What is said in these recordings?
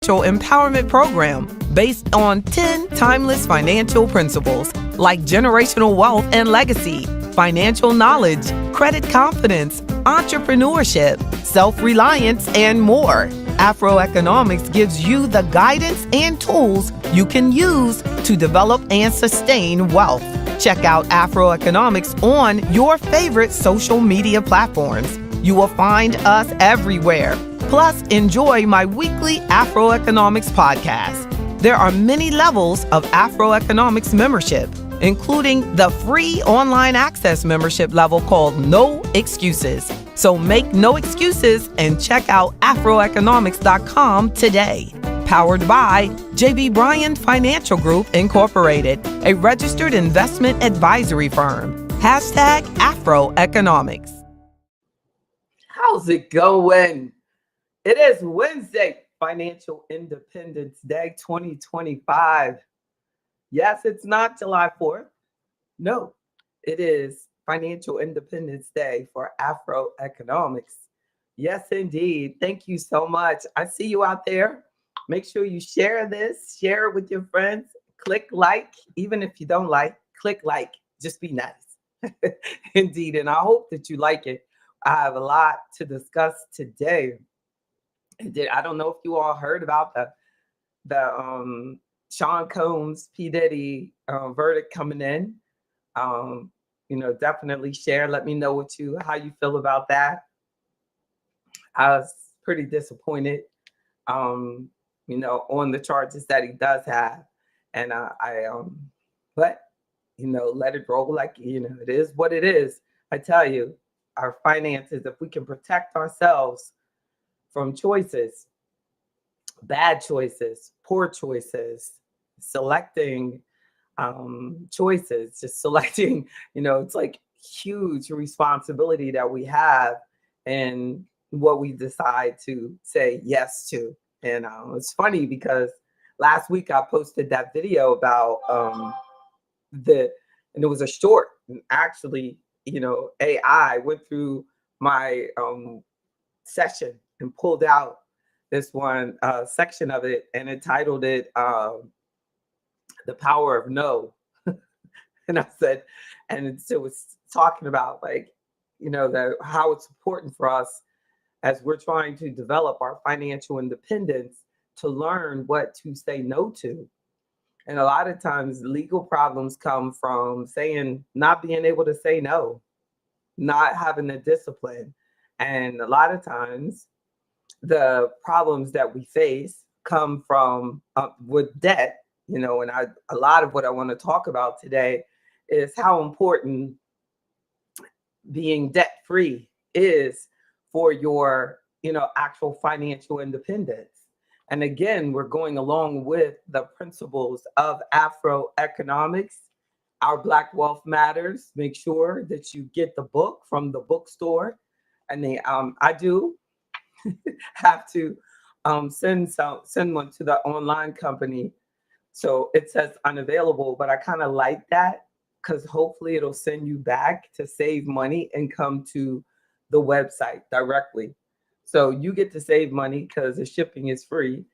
financial empowerment program based on 10 timeless financial principles like generational wealth and legacy, financial knowledge, credit confidence, entrepreneurship, self-reliance, and more. Afroeconomics gives you the guidance and tools you can use to develop and sustain wealth. Check out Afroeconomics on your favorite social media platforms. You will find us everywhere. Plus, enjoy my weekly Afroeconomics podcast. There are many levels of Afroeconomics membership, including the free online access membership level called No Excuses. So make no excuses and check out afroeconomics.com today. Powered by J.B. Bryan Financial Group, Incorporated, a registered investment advisory firm. Hashtag Afroeconomics. How's it going? It is Wednesday, Financial Independence Day 2025. Yes, it's not July 4th. No, it is Financial Independence Day for Afroeconomics. Yes, indeed. Thank you so much. I see you out there. Make sure you share this, share it with your friends. Click like, even if you don't like, click like. Just be nice. Indeed. And I hope that you like it. I have a lot to discuss today. I don't know if you all heard about the Sean Combs, P. Diddy verdict coming in. Definitely share. Let me know how you feel about that. I was pretty disappointed, on the charges that he does have. And but let it roll it is what it is. I tell you, our finances, if we can protect ourselves from choices, bad choices, poor choices, selecting choices, just selecting, it's like huge responsibility that we have and what we decide to say yes to. And it's funny because last week I posted that video about and it was a short. And actually, AI went through my session and pulled out this one section of it and entitled it The Power of No. And I said, and it was talking about how it's important for us as we're trying to develop our financial independence to learn what to say no to. And a lot of times legal problems come from not being able to say no, not having the discipline. And a lot of times the problems that we face come from with debt, and a lot of what I want to talk about today is how important being debt free is for your, actual financial independence. And again, we're going along with the principles of Afroeconomics, Our Black Wealth Matters. Make sure that you get the book from the bookstore. And I do have to send one to the online company. So it says unavailable, but I kind of like that because hopefully it'll send you back to save money and come to the website directly. So you get to save money because the shipping is free.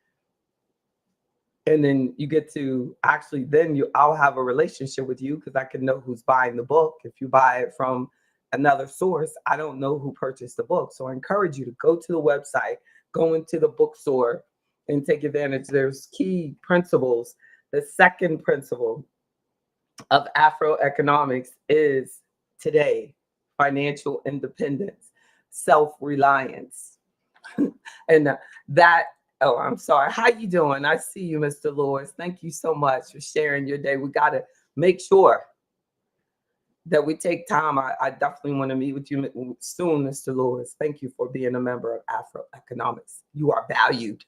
And then you get to I'll have a relationship with you because I can know who's buying the book. If you buy it from another source, I don't know who purchased the book. So I encourage you to go to the website, go into the bookstore and take advantage. There's key principles. The second principle of Afroeconomics is today, financial independence, self-reliance. And I'm sorry. How you doing? I see you, Mr. Lewis. Thank you so much for sharing your day. We got to make sure that we take time. I definitely want to meet with you soon, Mr. Lewis. Thank you for being a member of Afroeconomics. You are valued.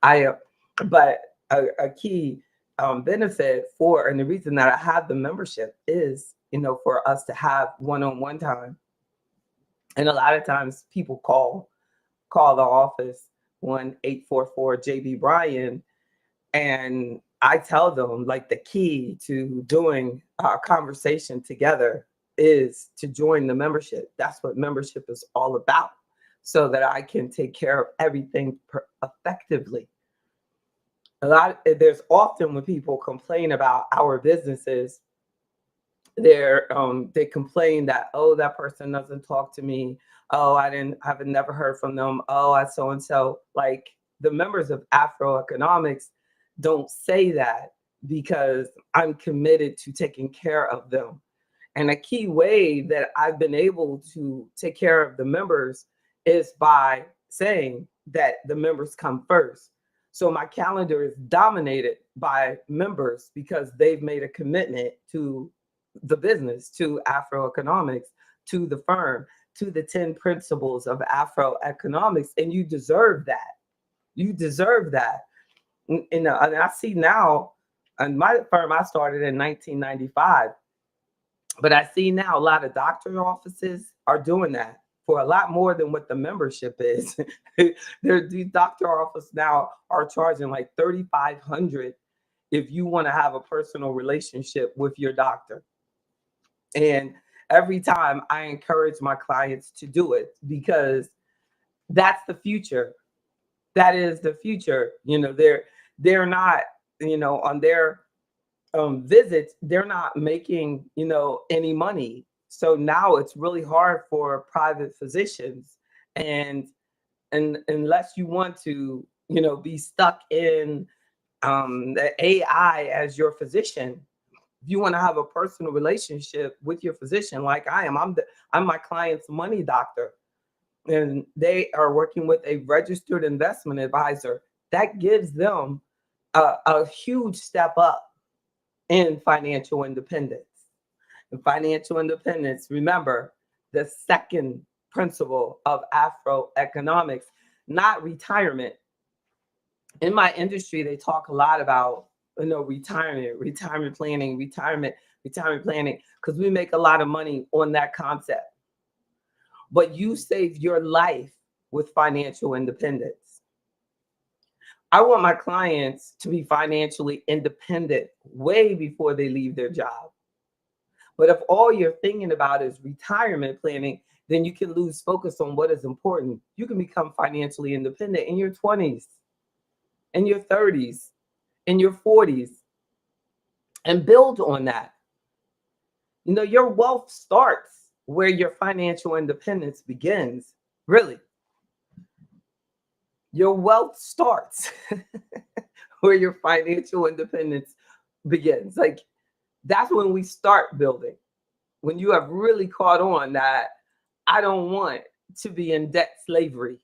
But a key benefit and the reason that I have the membership is, for us to have one-on-one time. And a lot of times people call the office 1-844-JB Bryan, and I tell them the key to doing our conversation together is to join the membership. That's what membership is all about, so that I can take care of everything effectively. there's often when people complain about our businesses, they complain that, oh, that person doesn't talk to me, oh, I've never heard from them, oh, I so and so. Like, the members of Afro Economics don't say that, because I'm committed to taking care of them. And a key way that I've been able to take care of the members is by saying that the members come first. So my calendar is dominated by members because they've made a commitment to the business, to Afro Economics, to the firm, to the 10 principles of Afro Economics. And you deserve that. You deserve that. And I see now, in my firm, I started in 1995. But I see now a lot of doctor offices are doing that for a lot more than what the membership is. These doctor offices now are charging like 3,500 if you want to have a personal relationship with your doctor. And every time I encourage my clients to do it, because that's the future. That is the future. They're not, on their visits, they're not making, any money. So now it's really hard for private physicians. And unless you want to, be stuck in the AI as your physician, if you want to have a personal relationship with your physician, like I am, I'm my client's money doctor, and they are working with a registered investment advisor. That gives them a huge step up in financial independence. And financial independence, remember, the second principle of Afro economics, not retirement. In my industry, they talk a lot about, retirement planning, retirement planning, because we make a lot of money on that concept. But you save your life with financial independence. I want my clients to be financially independent way before they leave their job. But if all you're thinking about is retirement planning, then you can lose focus on what is important. You can become financially independent in your 20s, in your 30s, in your 40s, and build on that. Your wealth starts where your financial independence begins. Really, your wealth starts where your financial independence begins. Like, that's when we start building. When you have really caught on that I don't want to be in debt slavery.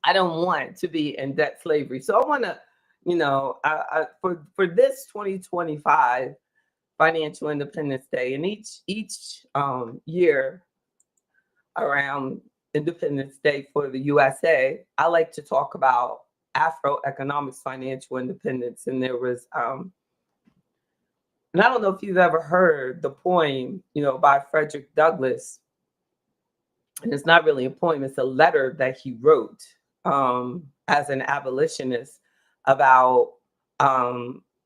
I don't want to be in debt slavery. So I want to, for this 2025 Financial Independence Day, and each year around Independence Day for the USA, I like to talk about Afro economics, financial independence. And there was, and I don't know if you've ever heard the poem, by Frederick Douglass. And it's not really a poem, it's a letter that he wrote as an abolitionist about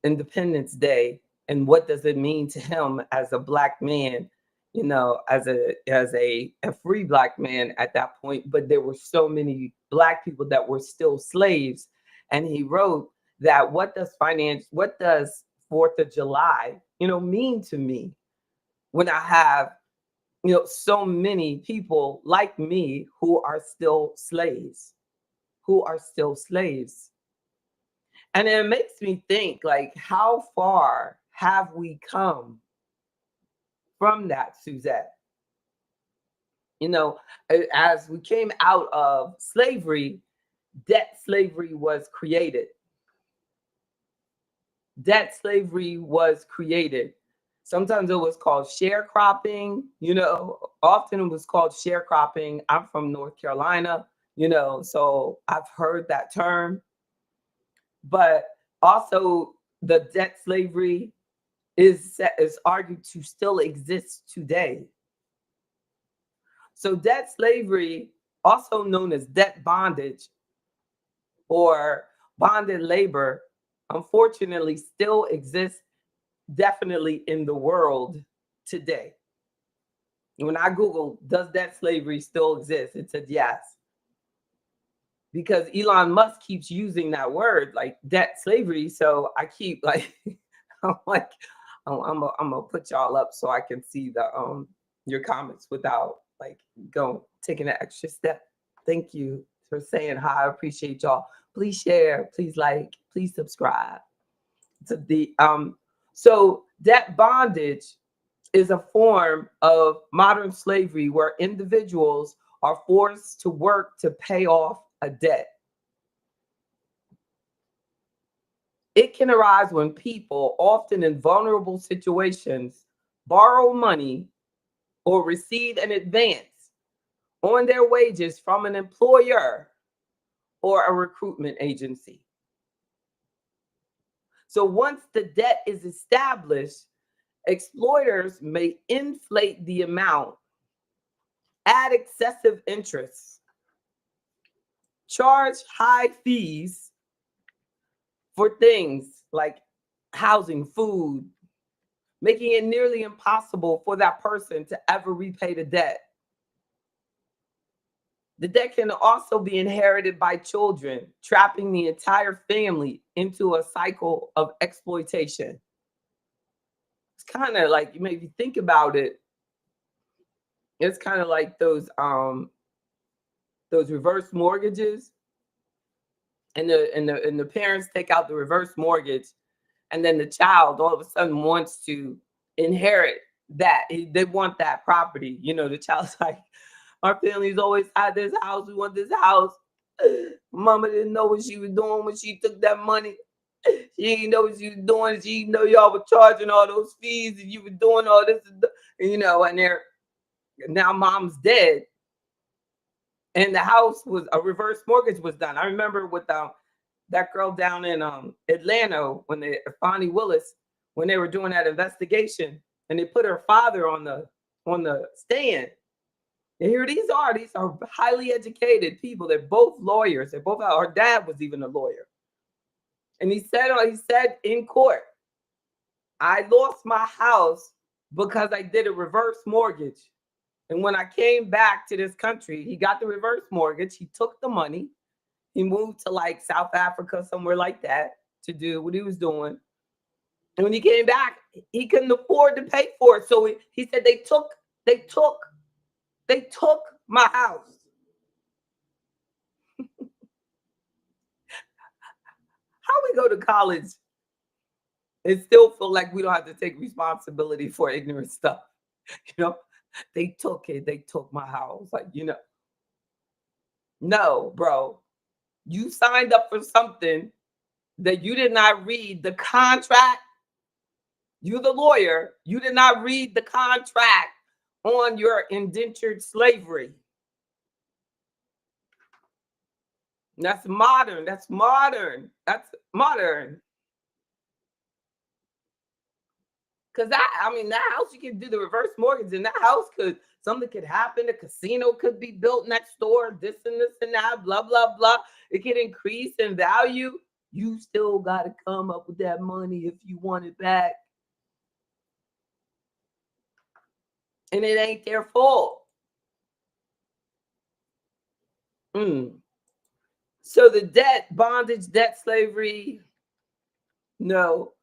Independence Day, and what does it mean to him as a Black man, as a free Black man at that point. But there were so many Black people that were still slaves. And he wrote that, what does 4th of July, mean to me when I have, so many people like me who are still slaves, And it makes me think, like, how far have we come from that, Suzette? As we came out of slavery, debt slavery was created. Debt slavery was created. Sometimes it was called sharecropping, often it was called sharecropping. I'm from North Carolina, so I've heard that term. But also, the debt slavery is argued to still exist today. So debt slavery, also known as debt bondage or bonded labor, unfortunately still exists definitely in the world today. When I Googled, does debt slavery still exist? It said yes. because Elon Musk keeps using that word like debt slavery. So I keep like, I'm like, I'm gonna put y'all up so I can see the your comments without like going taking an extra step. Thank you for saying hi. I appreciate y'all. Please share, please like, please subscribe to the so debt bondage is a form of modern slavery where individuals are forced to work to pay off a debt. It can arise when people, often in vulnerable situations, borrow money or receive an advance on their wages from an employer or a recruitment agency. So once the debt is established, exploiters may inflate the amount, add excessive interest, charge high fees for things like housing, food, making it nearly impossible for that person to ever repay the debt. The debt can also be inherited by children, trapping the entire family into a cycle of exploitation. It's kind of like, you maybe think about it, it's kind of like those reverse mortgages, and the parents take out the reverse mortgage, and then the child all of a sudden wants to inherit that. They want that property. You know, the child's like, our family's always had this house. We want this house. Mama didn't know what she was doing when she took that money. She didn't know what she was doing. She didn't know y'all were charging all those fees and you were doing all this, you know, and they're now mom's dead. And the house was a reverse mortgage was done. I remember with that girl down in Atlanta when they Fonnie Willis, when they were doing that investigation and they put her father on the stand. And here these are highly educated people. They're both lawyers. They're both, her dad was even a lawyer. And he said in court, I lost my house because I did a reverse mortgage. And when I came back to this country, he got the reverse mortgage. He took the money. He moved to like South Africa, somewhere like that, to do what he was doing. And when he came back, he couldn't afford to pay for it. So he said they took my house. How we go to college and still feel like we don't have to take responsibility for ignorant stuff? You know, they took it. They took my house. Like, you know, no, bro. You signed up for something that you did not read the contract. You, the lawyer, you did not read the contract on your indentured slavery. That's modern. That's modern. That's modern. Because I mean, that house, you can do the reverse mortgage, and that house something could happen. A casino could be built next door, this and that, blah, blah, blah. It could increase in value. You still got to come up with that money if you want it back. And it ain't their fault. So the debt, bondage, debt slavery, no.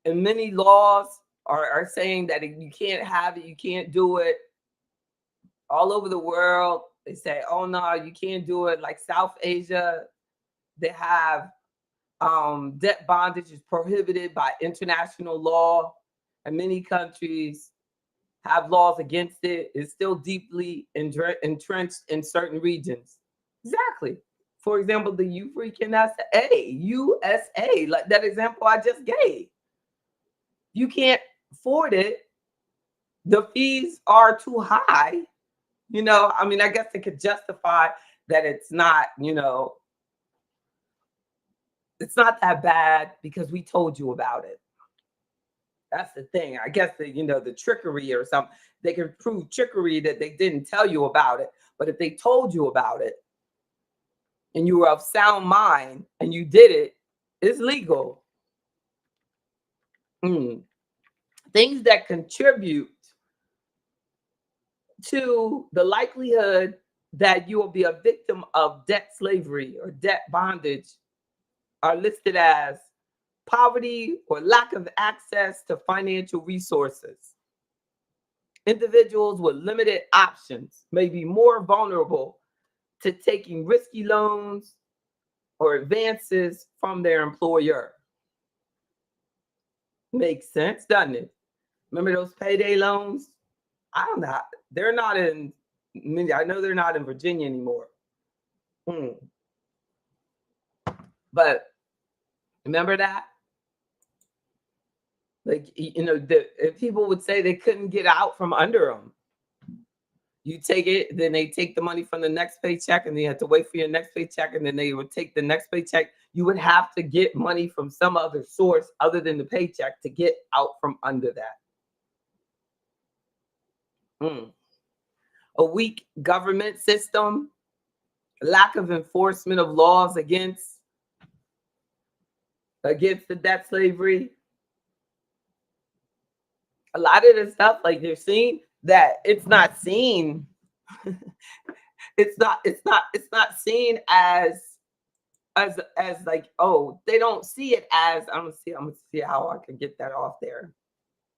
And many laws are saying that you can't have it, you can't do it. All over the world, they say, oh no, you can't do it. Like South Asia, they have debt bondage is prohibited by international law, and many countries have laws against it. It's still deeply entrenched in certain regions. Exactly. For example, the USA, like that example I just gave. You can't afford it. The fees are too high. You know, I mean, I guess they could justify that it's not, you know, it's not that bad because we told you about it. That's the thing. I guess the trickery or something, they can prove trickery that they didn't tell you about it. But if they told you about it and you were of sound mind and you did it, it's legal. Things that contribute to the likelihood that you will be a victim of debt slavery or debt bondage are listed as poverty or lack of access to financial resources. Individuals with limited options may be more vulnerable to taking risky loans or advances from their employer. Makes sense, doesn't it? Remember those payday loans? I don't know. They're not in, I know they're not in Virginia anymore. But remember that? Like, people would say they couldn't get out from under them. You take it, then they take the money from the next paycheck, and then you have to wait for your next paycheck, and then they would take the next paycheck. You would have to get money from some other source other than the paycheck to get out from under that. A weak government system, lack of enforcement of laws against the debt slavery. A lot of the stuff, like they're seeing that it's not seen. it's not seen as like, oh, they don't see it as, I'm gonna see how I can get that off there.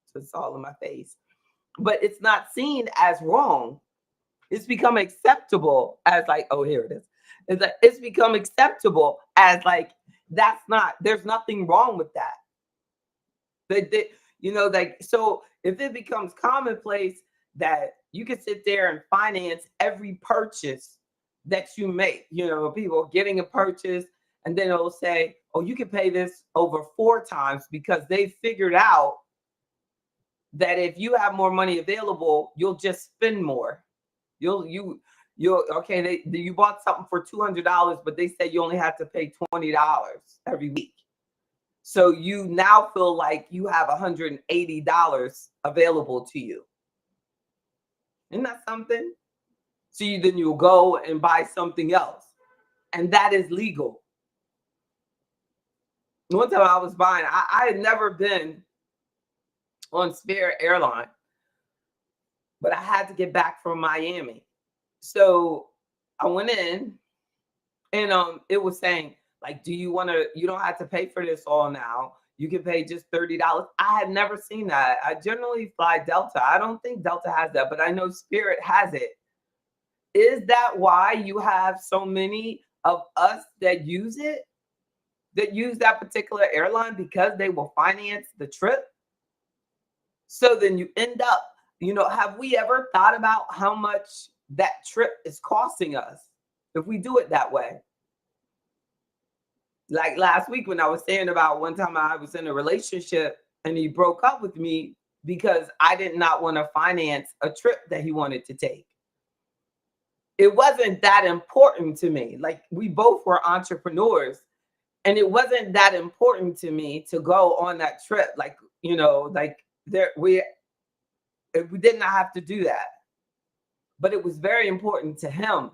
So it's all in my face. But it's not seen as wrong. It's become acceptable as like, oh, here it is. It's like, it's become acceptable as like, there's nothing wrong with that. Like, so if it becomes commonplace that you can sit there and finance every purchase that you make, people getting a purchase, and then it'll say, oh, you can pay this over 4 times because they figured out that if you have more money available, you'll just spend more. You bought something for $200, but they said you only have to pay $20 every week. So you now feel like you have $180 available to you. Isn't that something? So then you'll go and buy something else, and that is legal. One time I was buying, I had never been on Spirit Airline, but I had to get back from Miami. So I went in, and it was saying, like, you don't have to pay for this all now. You can pay just $30. I had never seen that. I generally fly Delta. I don't think Delta has that, but I know Spirit has it. Is that why you have so many of us that use it? That use that particular airline because they will finance the trip? So then you end up, have we ever thought about how much that trip is costing us if we do it that way? Like last week when I was saying about one time I was in a relationship and he broke up with me because I did not want to finance a trip that he wanted to take. It wasn't that important to me. Like, we both were entrepreneurs, and it wasn't that important to me to go on that trip. Like, we did not have to do that, but it was very important to him.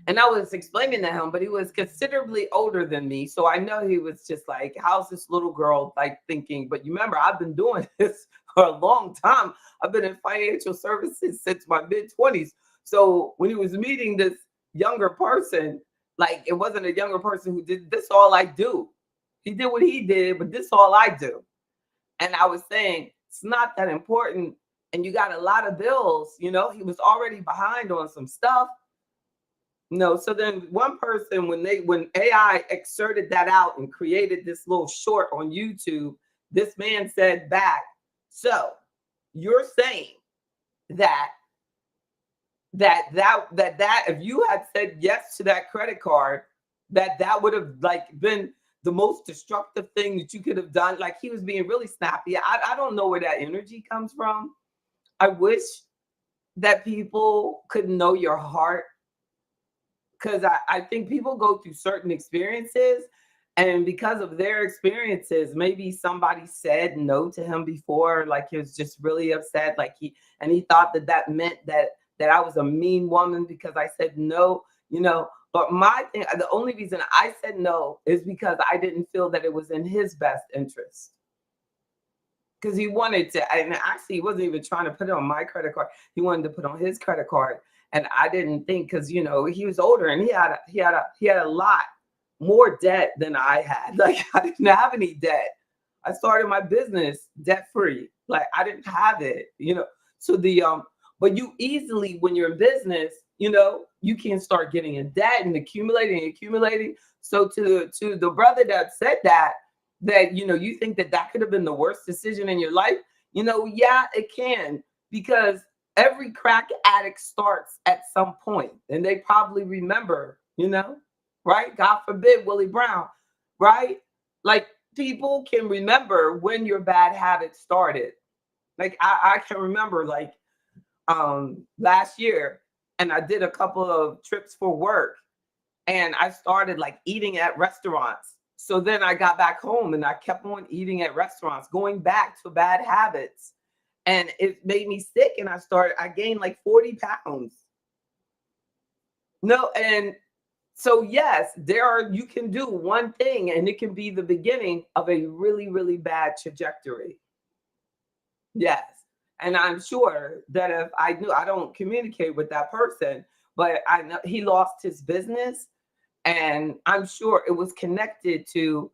And I was explaining to him, but he was considerably older than me. So I know he was just like, how's this little girl like thinking? But you remember, I've been doing this for a long time. I've been in financial services since my mid-20s. So when he was meeting this younger person, like, it wasn't a younger person who did this all I do. He did what he did, but this all I do. And I was saying, it's not that important. And you got a lot of bills, he was already behind on some stuff. So then one person, when AI exerted that out and created this little short on YouTube, this man said back, so you're saying that if you had said yes to that credit card, that would have like been the most destructive thing that you could have done. Like, he was being really snappy. I don't know where that energy comes from. I wish that people could know your heart. Because I think people go through certain experiences, and because of their experiences, maybe somebody said no to him before, like he was just really upset, like he thought that meant that I was a mean woman because I said no, But my thing, the only reason I said no is because I didn't feel that it was in his best interest. Because he wanted to, and actually he wasn't even trying to put it on my credit card. He wanted to put on his credit card. And I didn't think, because he was older and he had a lot more debt than I had. Like, I didn't have any debt. I started my business debt free. Like, I didn't have it. So but you easily, when you're in business, you can start getting in debt and accumulating and accumulating. So to the brother that said that you think that could have been the worst decision in your life, yeah, it can, because every crack addict starts at some point, and they probably remember, right? God forbid Willie Brown, right? Like, people can remember when your bad habits started. Like, I can remember, like, last year, and I did a couple of trips for work, and I started like eating at restaurants. So then I got back home and I kept on eating at restaurants, going back to bad habits. And it made me sick, and I gained like 40 pounds. No, and so yes, you can do one thing and it can be the beginning of a really, really bad trajectory. Yes. And I'm sure that if I don't communicate with that person, but I know he lost his business, and I'm sure it was connected to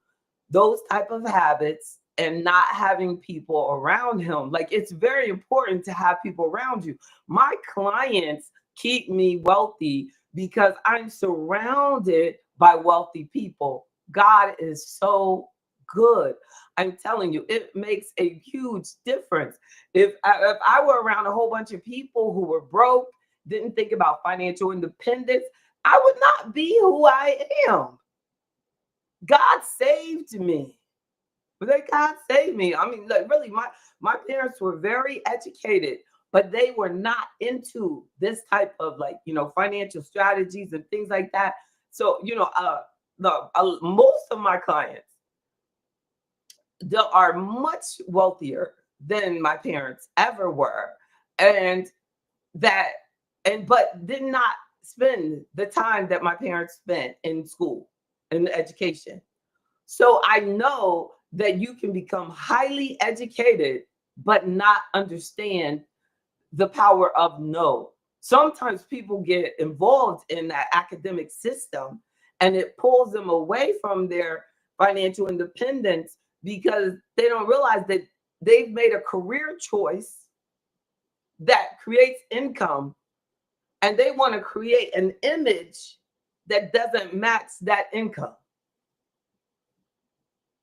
those type of habits and not having people around him. Like, it's very important to have people around you. My clients keep me wealthy because I'm surrounded by wealthy people. God is so good. I'm telling you, it makes a huge difference. If I were around a whole bunch of people who were broke, didn't think about financial independence, I would not be who I am. God saved me. Like, God saved me. I mean, like, really, my parents were very educated, but they were not into this type of, like, financial strategies and things like that. So, most of my clients, they are much wealthier than my parents ever were, and that but did not spend the time that my parents spent in school and education. So I know that you can become highly educated but not understand the power of no. Sometimes people get involved in that academic system, and it pulls them away from their financial independence, because they don't realize that they've made a career choice that creates income, and they want to create an image that doesn't match that income.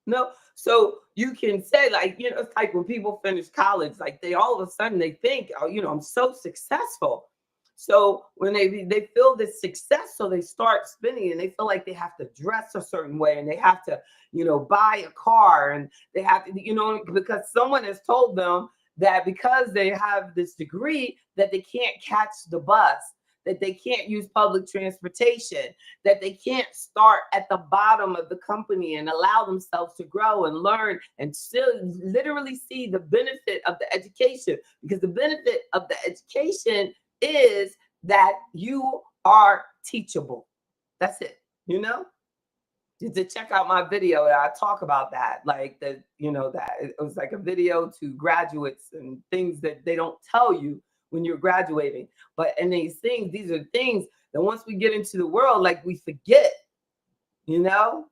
No, so you can say, like, it's like when people finish college, like, they all of a sudden they think, oh, I'm so successful. So when they feel this success, so they start spending, and they feel like they have to dress a certain way, and they have to, buy a car, and they have to, because someone has told them that because they have this degree that they can't catch the bus, that they can't use public transportation, that they can't start at the bottom of the company and allow themselves to grow and learn and still literally see the benefit of the education. Because the benefit of the education is that you are teachable. That's it. To check out my video, I talk about that, like, that it was like a video to graduates and things that they don't tell you when you're graduating. But and these are things that once we get into the world, like, we forget. you know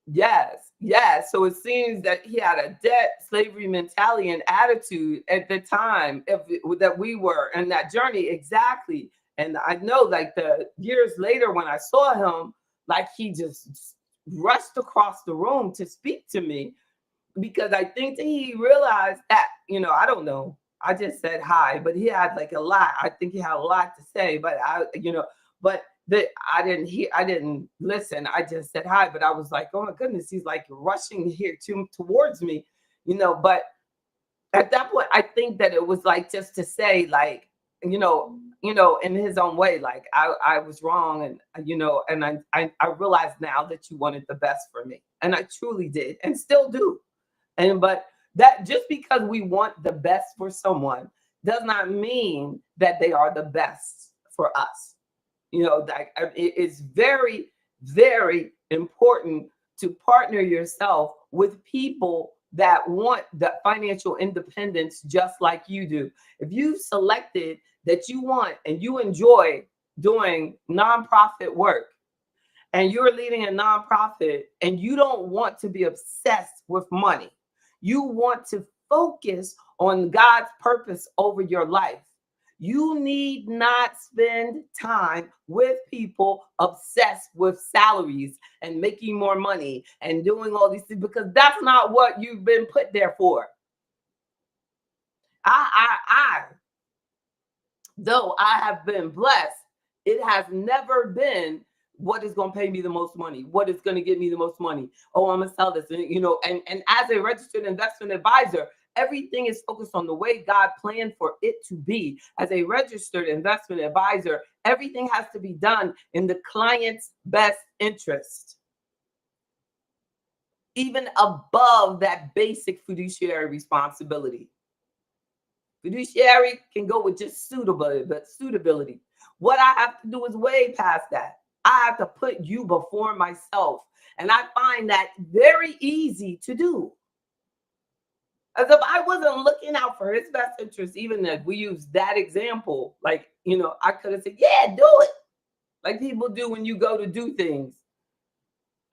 Yes, yes. So it seems that he had a debt slavery mentality and attitude at the time that we were in that journey. Exactly. And I know, like, the years later when I saw him, like, he just rushed across the room to speak to me, because I think that he realized that, I don't know. I just said hi, but he had like a lot. I think he had a lot to say, but but that I didn't listen. I just said hi, but I was like, oh my goodness, he's like rushing here towards me, but at that point, I think that it was like just to say, like, in his own way, like, I was wrong, and and I realized now that you wanted the best for me, and I truly did, and still do. But that, just because we want the best for someone does not mean that they are the best for us. Like, it is very, very important to partner yourself with people that want the financial independence just like you do. If you've selected that you want and you enjoy doing nonprofit work, and you're leading a nonprofit and you don't want to be obsessed with money, you want to focus on God's purpose over your life, you need not spend time with people obsessed with salaries and making more money and doing all these things, because that's not what you've been put there for. Though I have been blessed, it has never been what is going to pay me the most money, what is going to get me the most money. Oh, I'm going to sell this, and as a registered investment advisor, everything is focused on the way God planned for it to be. As a registered investment advisor, everything has to be done in the client's best interest, even above that basic fiduciary responsibility. Fiduciary can go with just suitability. What I have to do is way past that. I have to put you before myself. And I find that very easy to do. As if I wasn't looking out for his best interest, even if we use that example, like, I could have said, yeah, do it. Like people do when you go to do things.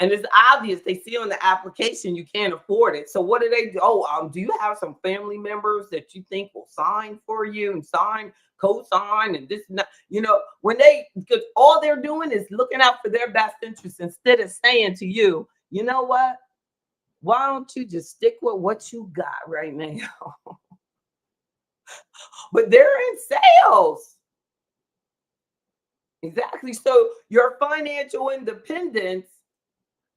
And it's obvious, they see on the application you can't afford it. So what do they do? Oh, do you have some family members that you think will sign for you and co-sign and this and that? Because all they're doing is looking out for their best interest instead of saying to you, you know what? Why don't you just stick with what you got right now? But they're in sales. Exactly. So your financial independence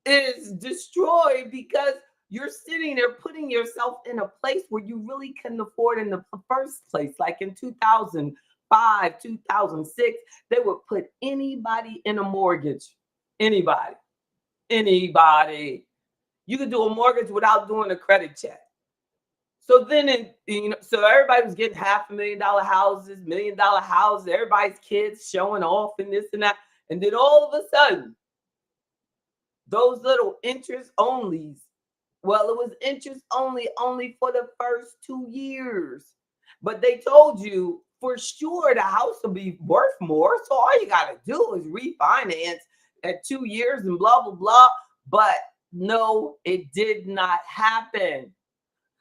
is destroyed because you're sitting there putting yourself in a place where you really couldn't afford in the first place. Like in 2005, 2006, they would put anybody in a mortgage. Anybody. You could do a mortgage without doing a credit check. So then, so everybody was getting $500,000 houses, $1 million houses, everybody's kids showing off and this and that. And then all of a sudden, those little interest onlys, well, it was interest only for the first 2 years. But they told you for sure the house will be worth more. So all you got to do is refinance at 2 years and blah, blah, blah. But no, it did not happen.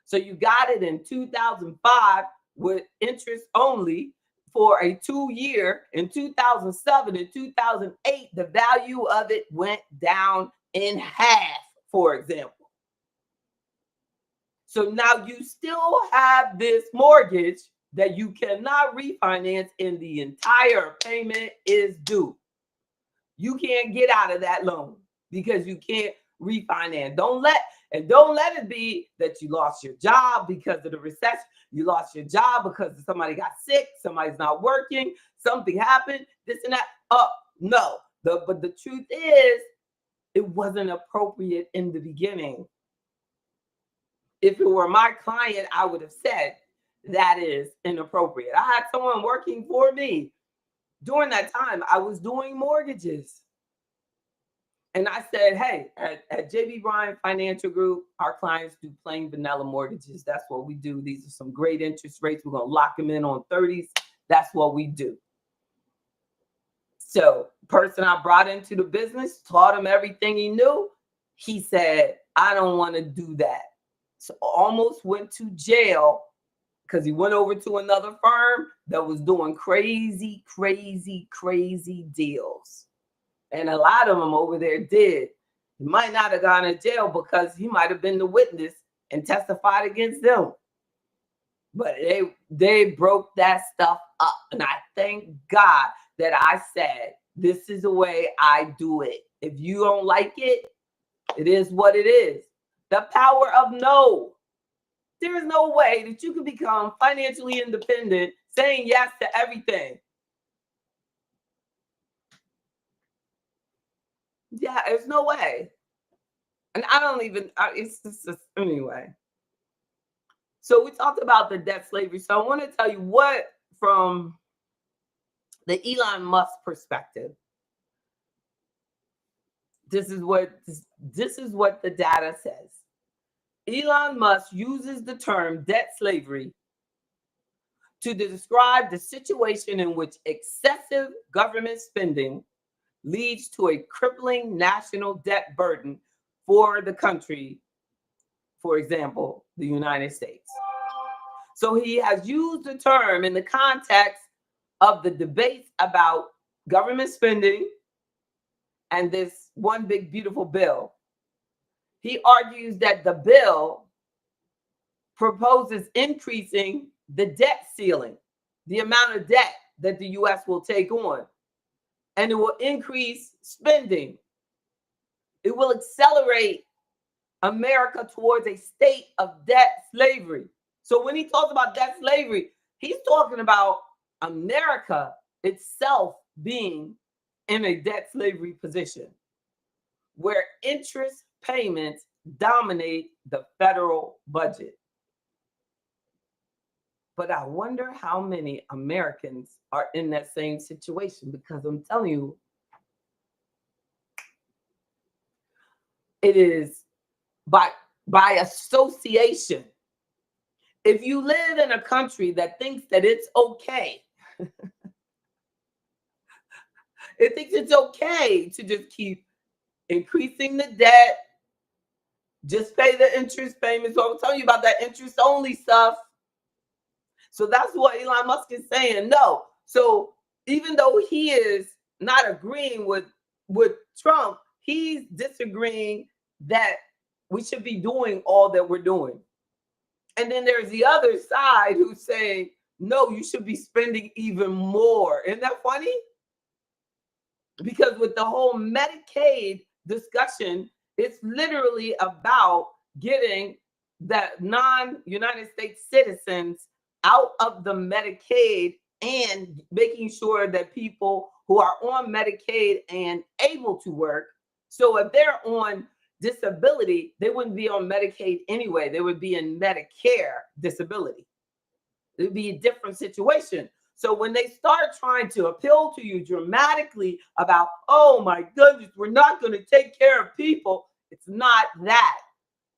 So you got it in 2005 with interest only for a 2-year. In 2007 and 2008, the value of it went down in half, for example. So now you still have this mortgage that you cannot refinance and the entire payment is due. You can't get out of that loan because you can't refinance. Don't let it be that you lost your job because of the recession. You lost your job because somebody got sick, somebody's not working, something happened, this and that. No. But the truth is, it wasn't appropriate in the beginning. If it were my client, I would have said that is inappropriate. I had someone working for me. During that time, I was doing mortgages. And I said, hey, at JB Bryan Financial Group, our clients do plain vanilla mortgages. That's what we do. These are some great interest rates. We're going to lock them in on 30s. That's what we do. So person I brought into the business, taught him everything he knew. He said, I don't want to do that. So almost went to jail because he went over to another firm that was doing crazy, crazy, crazy deals. And a lot of them over there did. He might not have gone to jail because he might have been the witness and testified against them. But they broke that stuff up. And I thank God that I said, this is the way I do it. If you don't like it, it is what it is. The power of no. There is no way that you can become financially independent saying yes to everything. Yeah, there's no way. And I don't even, it's just anyway. So we talked about the debt slavery. So I want to tell you what, from the Elon Musk perspective, this is what the data says. Elon Musk uses the term debt slavery to describe the situation in which excessive government spending leads to a crippling national debt burden for the country, for example, the United States. So he has used the term in the context of the debates about government spending and this one big beautiful bill. He argues that the bill proposes increasing the debt ceiling, the amount of debt that the US will take on, and it will increase spending. It will accelerate America towards a state of debt slavery. So when he talks about debt slavery, he's talking about America itself being in a debt slavery position where interest payments dominate the federal budget. But I wonder how many Americans are in that same situation, because I'm telling you, it is by association. If you live in a country that thinks that it's okay, it thinks it's okay to just keep increasing the debt, just pay the interest payments. So I'm telling you about that interest only stuff. So that's what Elon Musk is saying. No. So even though he is not agreeing with Trump, he's disagreeing that we should be doing all that we're doing. And then there's the other side who's saying, no, you should be spending even more. Isn't that funny? Because with the whole Medicaid discussion, it's literally about getting the non-United States citizens out of the Medicaid and making sure that people who are on Medicaid and able to work, so if they're on disability, they wouldn't be on Medicaid anyway. They would be in Medicare disability. It would be a different situation. So when they start trying to appeal to you dramatically about, oh my goodness, we're not going to take care of people, it's not that.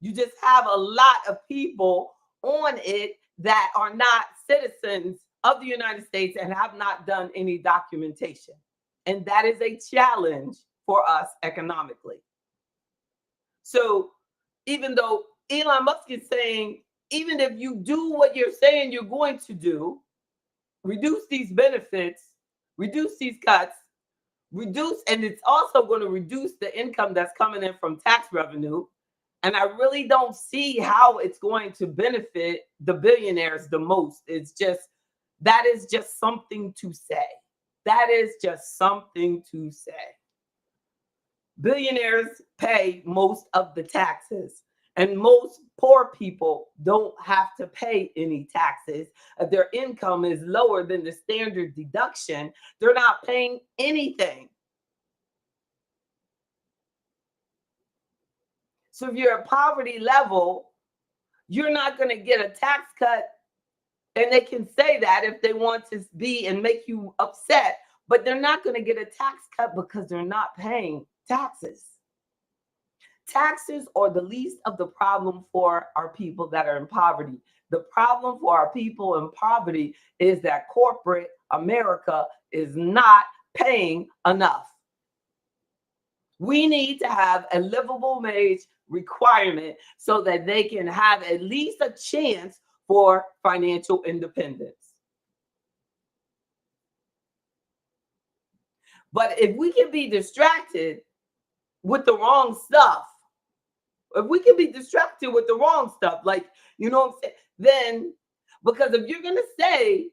You just have a lot of people on it that are not citizens of the United States and have not done any documentation. And that is a challenge for us economically. So even though Elon Musk is saying, even if you do what you're saying you're going to do, reduce these benefits, reduce these cuts, and it's also going to reduce the income that's coming in from tax revenue. And I really don't see how it's going to benefit the billionaires the most. That is just something to say. That is just something to say. Billionaires pay most of the taxes, and most poor people don't have to pay any taxes. If their income is lower than the standard deduction, they're not paying anything. So if you're at poverty level, you're not going to get a tax cut. And they can say that if they want to be and make you upset, but they're not going to get a tax cut because they're not paying taxes. Taxes are the least of the problem for our people that are in poverty. The problem for our people in poverty is that corporate America is not paying enough. We need to have a livable wage requirement so that they can have at least a chance for financial independence. But if we can be distracted with the wrong stuff, like, you know what I'm saying, then, because if you're going to say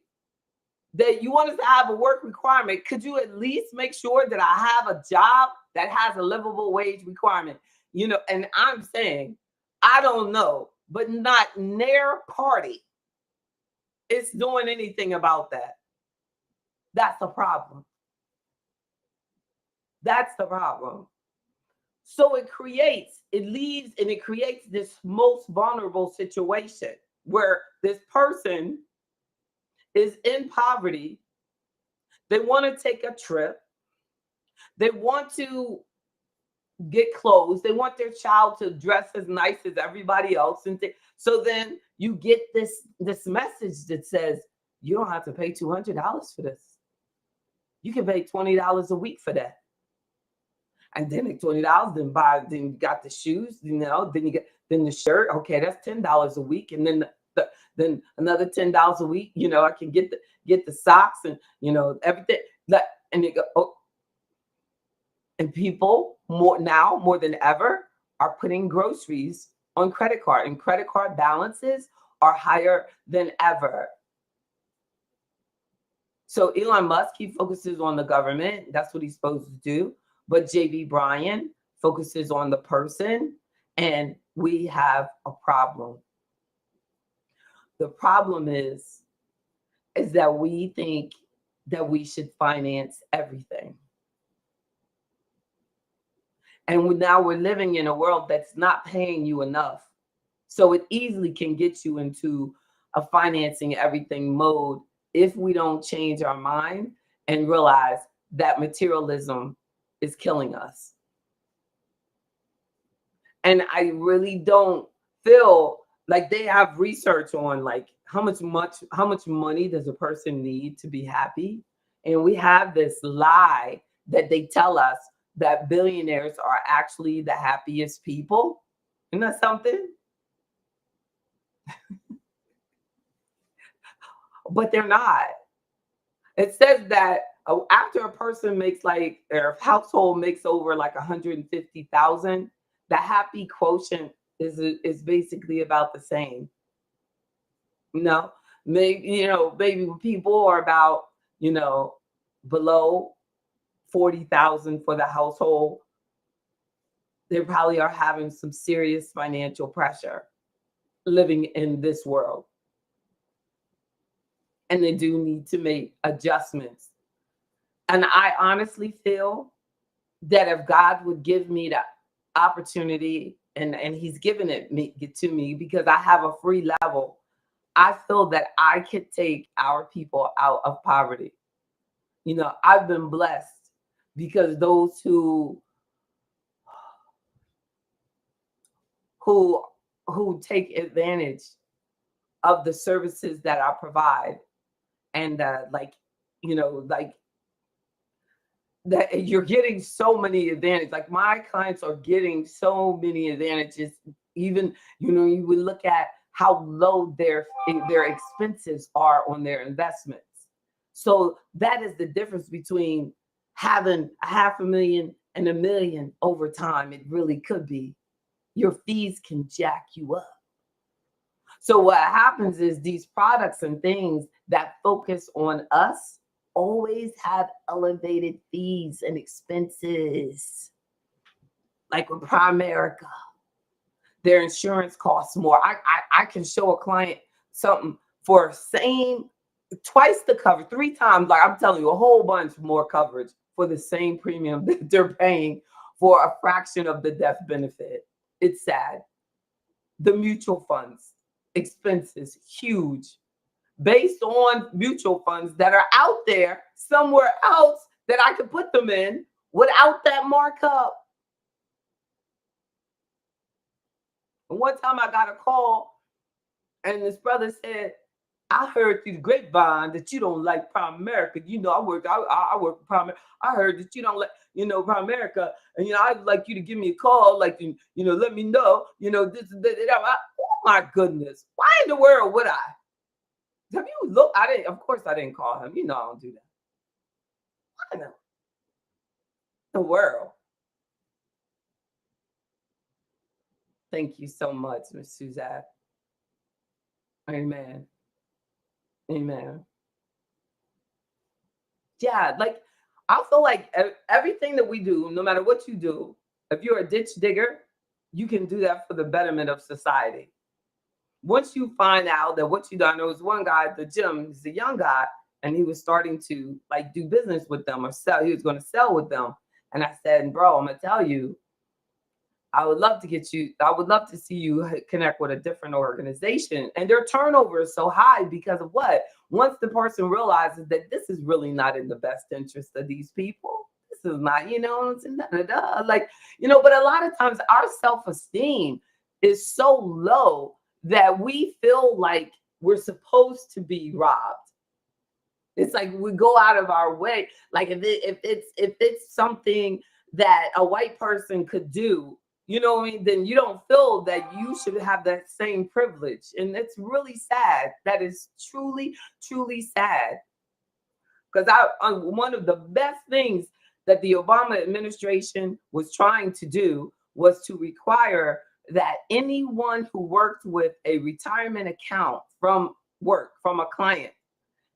that you want us to have a work requirement, could you at least make sure that I have a job that has a livable wage requirement? You know, and I'm saying, I don't know, but not their party is doing anything about that. That's the problem. That's the problem. So it creates this most vulnerable situation where this person is in poverty. They want to take a trip. They want to get clothes. They want their child to dress as nice as everybody else. So then you get this message that says, You don't have to pay $200 for this. You can pay $20 a week for that. And then at $20, then you got the shoes, then you get then the shirt. Okay, that's $10 a week. And then then another $10 a week. I can get the socks and everything. And you go, oh, and people more than ever are putting groceries on credit card, and credit card balances are higher than ever. So Elon Musk, he focuses on the government. That's what he's supposed to do. But JB Bryan focuses on the person, and we have a problem. The problem is that we think that we should finance everything. And now we're living in a world that's not paying you enough. So it easily can get you into a financing everything mode if we don't change our mind and realize that materialism is killing us. And I really don't feel like they have research on like how much money does a person need to be happy. And we have this lie that they tell us that billionaires are actually the happiest people. Isn't that something? But they're not. It says that after a person makes like their household makes over like 150,000, the happy quotient is basically about the same. Maybe people are about below 40,000 for the household. They probably are having some serious financial pressure living in this world. And they do need to make adjustments. And I honestly feel that if God would give me the opportunity, and he's given it to me because I have a free level, I feel that I could take our people out of poverty. I've been blessed because those who take advantage of the services that I provide, and that you're getting so many advantages. Like my clients are getting so many advantages. Even you would look at how low their expenses are on their investments. So that is the difference between having $500,000 and $1 million over time. It really could be. Your fees can jack you up. So what happens is these products and things that focus on us always have elevated fees and expenses. Like with Primerica, their insurance costs more. I can show a client something for twice the coverage, 3 times, like I'm telling you, a whole bunch more coverage for the same premium that they're paying for a fraction of the death benefit. It's sad. The mutual funds expenses huge based on mutual funds that are out there somewhere else that I could put them in without that markup. And one time I got a call and this brother said, I heard through the grapevine that you don't like Primerica. I work with Primerica. I heard that you don't like, Primerica. And, I'd like you to give me a call, like, let me know, this. Oh my goodness. Why in the world would I? Have you looked? Of course I didn't call him. I don't do that. Why in the world? Thank you so much, Ms. Suzette. Amen. Amen. Yeah, like I feel like everything that we do, no matter what you do, if you're a ditch digger, you can do that for the betterment of society. Once you find out that what you do, I know was one guy at the gym, he's a young guy, and he was starting to like do business with them or sell. He was going to sell with them. And I said, bro, I'm going to tell you, I would love to see you connect with a different organization. And their turnover is so high because of what? Once the person realizes that this is really not in the best interest of these people, this is not, like, but a lot of times our self-esteem is so low that we feel like we're supposed to be robbed. It's like we go out of our way. Like if it's something that a white person could do, you know what I mean, then you don't feel that you should have that same privilege. And it's really sad. That is truly, truly sad. Because one of the best things that the Obama administration was trying to do was to require that anyone who worked with a retirement account from work, from a client,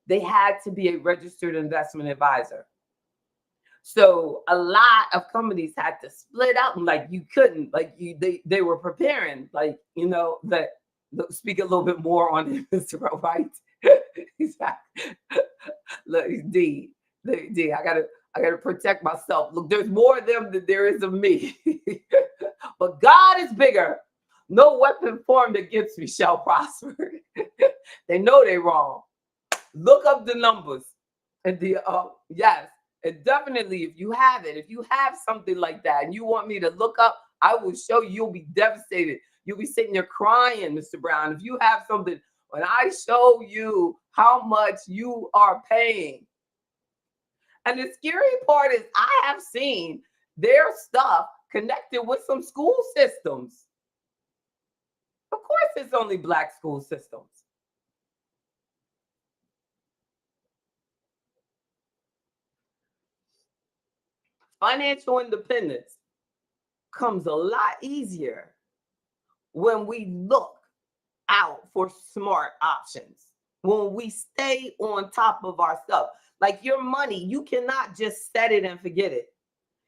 they had to be a registered investment advisor. So a lot of companies had to split up, and like you couldn't, like they were preparing, like that. Speak a little bit more on it, Mr. Right? Exactly. Look, D, I gotta protect myself. Look, there's more of them than there is of me. But God is bigger. No weapon formed against me shall prosper. They know they're wrong. Look up the numbers. And yes, and definitely if you have something like that and you want me to look up, I will show you. You'll be devastated. You'll be sitting there crying, Mr. Brown. If you have something, when I show you how much you are paying. And the scary part is I have seen their stuff connected with some school systems. Of course, it's only Black school systems. Financial independence comes a lot easier when we look out for smart options, when we stay on top of our stuff. Like your money, you cannot just set it and forget it.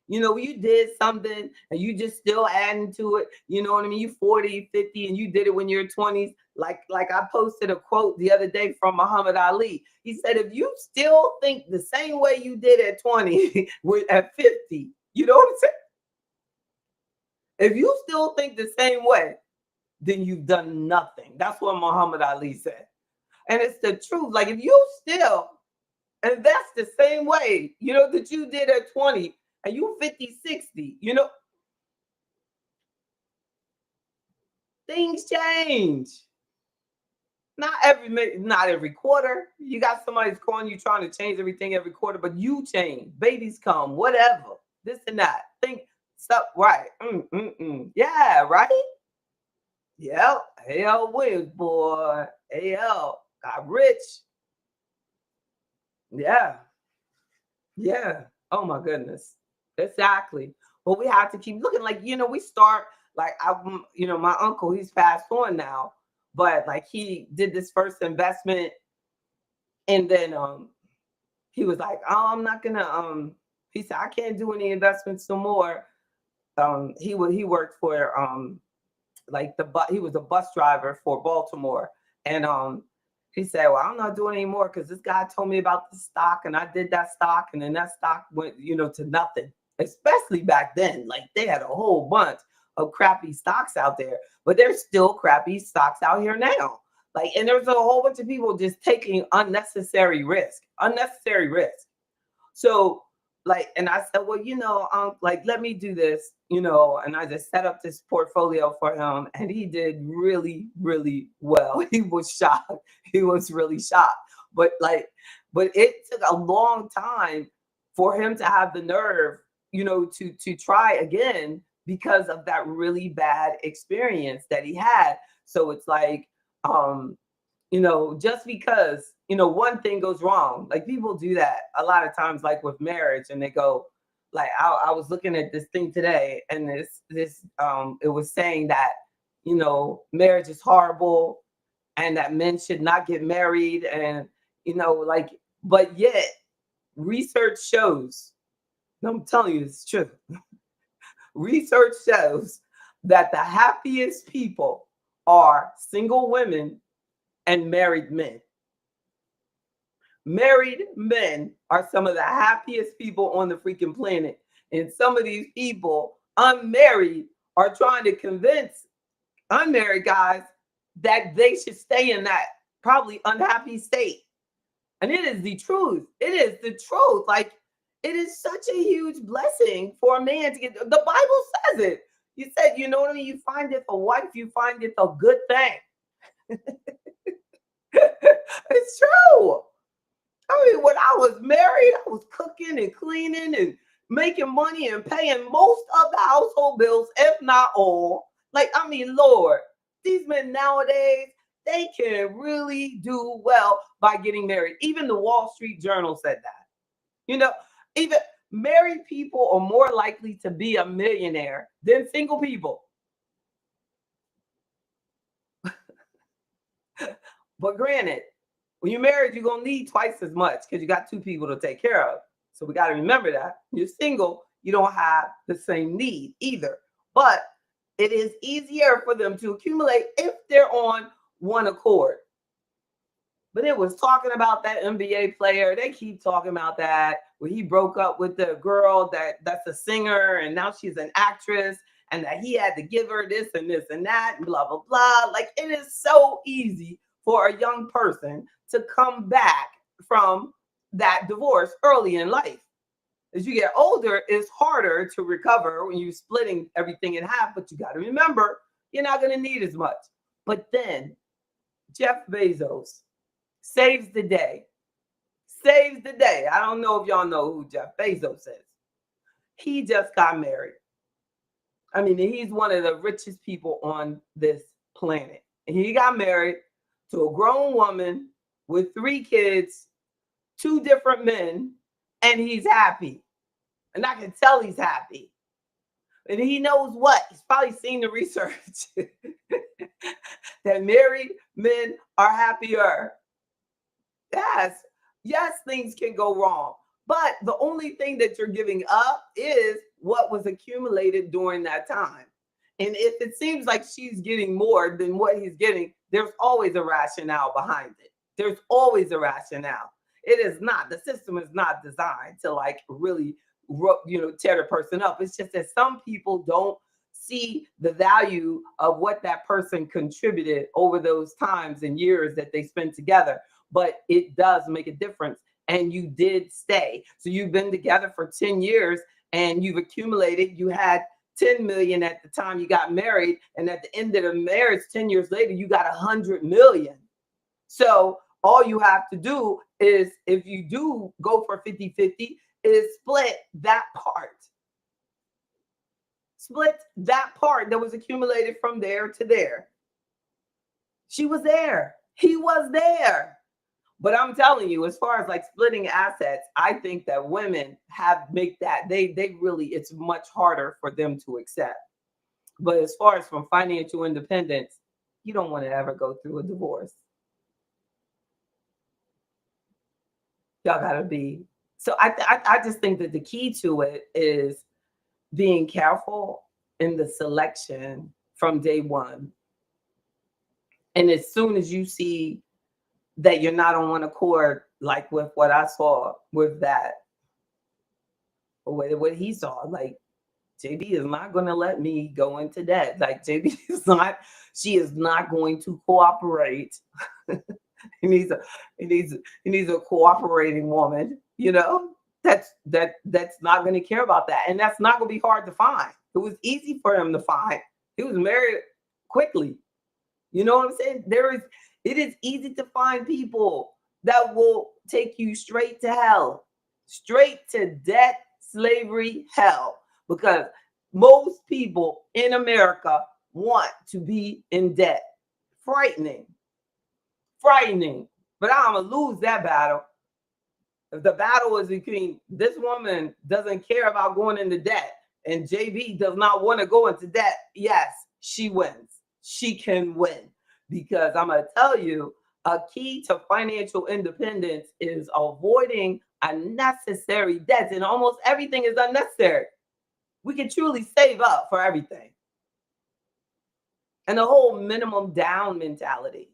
You did something and you just still adding to it. You know what I mean? You 40, 50, and you did it when you're 20s. Like I posted a quote the other day from Muhammad Ali. He said, if you still think the same way you did at 20 at 50, you know what I'm saying? If you still think the same way, then you've done nothing. That's what Muhammad Ali said. And it's the truth. Like if you still invest the same way, that you did at 20 and you 50, 60, things change. Not every quarter. You got somebody's calling you trying to change everything every quarter, but you change. Babies come, whatever. This and that. Think stuff right. Yeah, right? Yep. AL Williams, boy. AL got rich. Yeah. Yeah. Oh my goodness. Exactly. But we have to keep looking. Like, we start like my uncle, he's passed on now, but like he did this first investment and then he was like, oh, I'm not gonna he said, I can't do any investments no more. He worked for like he was a bus driver for Baltimore. And he said, well, I'm not doing anymore because this guy told me about the stock and I did that stock and then that stock went, to nothing. Especially back then, like they had a whole bunch of crappy stocks out there, but there's still crappy stocks out here now. Like, and there's a whole bunch of people just taking unnecessary risk. So like, and I said, well, like, let me do this, and I just set up this portfolio for him and he did really, really well. He was shocked. He was really shocked. But it took a long time for him to have the nerve, to try again because of that really bad experience that he had. So it's like, just because, one thing goes wrong, like people do that a lot of times, like with marriage, and they go, like, I was looking at this thing today, and it was saying that, marriage is horrible and that men should not get married. And, like, but yet research shows, I'm telling you, it's true. Research shows that the happiest people are single women and married men. Married men are some of the happiest people on the freaking planet. And some of these people, unmarried, are trying to convince unmarried guys that they should stay in that probably unhappy state. And it is the truth. It is the truth. Like, it is such a huge blessing for a man to get. The Bible says it. You said, you know what I mean? You find it a wife, you find it a good thing. It's true. I mean, when I was married, I was cooking and cleaning and making money and paying most of the household bills, if not all. Like, I mean, Lord, these men nowadays, they can really do well by getting married. Even the Wall Street Journal said that. You know, even married people are more likely to be a millionaire than single people. But granted, when you're married, you're gonna need twice as much because you got two people to take care of. So we got to remember that. You're single, you don't have the same need either. But it is easier for them to accumulate if they're on one accord. But it was talking about that NBA player. They keep talking about that where he broke up with the girl that's a singer and now she's an actress and that he had to give her this and that and blah blah blah. Like it is so easy for a young person to come back from that divorce early in life. As you get older, it's harder to recover when you're splitting everything in half, but you got to remember you're not going to need as much. But then Jeff Bezos saves the day. Saves the day. I don't know if y'all know who Jeff Bezos is. He just got married. I mean, he's one of the richest people on this planet. And he got married to a grown woman with 3 kids, 2 different men, and he's happy. And I can tell he's happy. And he knows what? He's probably seen the research that married men are happier. Yes, yes, things can go wrong. But the only thing that you're giving up is what was accumulated during that time. And if it seems like she's getting more than what he's getting, there's always a rationale behind it. There's always a rationale. It is not, the system is not designed to like really, tear the person up. It's just that some people don't see the value of what that person contributed over those times and years that they spent together. But it does make a difference. And you did stay. So you've been together for 10 years and you've accumulated, you had 10 million at the time you got married. And at the end of the marriage, 10 years later, you got 100 million. So all you have to do is, if you do go for 50-50, is split that part. Split that part that was accumulated from there to there. She was there. He was there. But I'm telling you, as far as like splitting assets, I think that women make that they really, it's much harder for them to accept. But as far as from financial independence, you don't want to ever go through a divorce. Y'all gotta be. So I just think that the key to it is being careful in the selection from day one. And as soon as you see that you're not on one accord, like with what I saw with that, or what he saw, like JB is not going to let me go into debt. Like JB is not, she is not going to cooperate. he needs a, he needs a cooperating woman, that's not going to care about that. And that's not going to be hard to find. It was easy for him to find. He was married quickly. You know what I'm saying? It is easy to find people that will take you straight to hell, straight to debt, slavery, hell, because most people in America want to be in debt. Frightening, frightening. But I'm going to lose that battle. If the battle is between this woman doesn't care about going into debt and JB does not want to go into debt, yes, she wins. She can win. Because I'm going to tell you, a key to financial independence is avoiding unnecessary debts. And almost everything is unnecessary. We can truly save up for everything. And the whole minimum down mentality